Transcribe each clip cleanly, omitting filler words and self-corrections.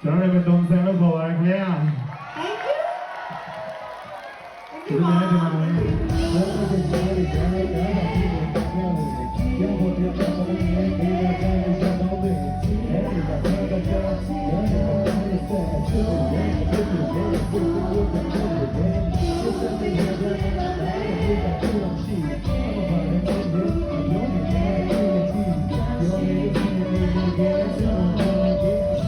ကျွန်တော်လည်းတုံးဆန်လို့ခေါ်ပါခင်ဗျာ Thank you ဒီနေ့ဒီမှာလည်းဘောကတဲ့ကျေးဇူးတွေကြားရတာပါဒီလိုပြောနေတယ်ကျောင်းပေါ်ပြန်ဆောင်နေတယ်ဒီလိုဆောင်နေကြတော့တယ်အဲဒီကဆက်ကြကြရောင်းနေတယ်ဆက်ချိုးရဲဒီလိုရဲဒီလိုရဲဒီလိုရဲစစ်စစ်နေရတယ်ဒါကဒီကချိုးရှိဘာဘာလဲဒီလိုရောင်းနေတယ်ဒီလိုကြည့်ရောင်းနေတယ်ဒီလိုရဲဆောင်းနေတယ်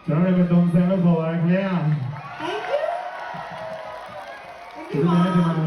ကျွန်တော်လည်းတုံးဆန်လို့ခေါ်ပါခင်ဗျာ Thank you ဒီနေ့ဒီမှာ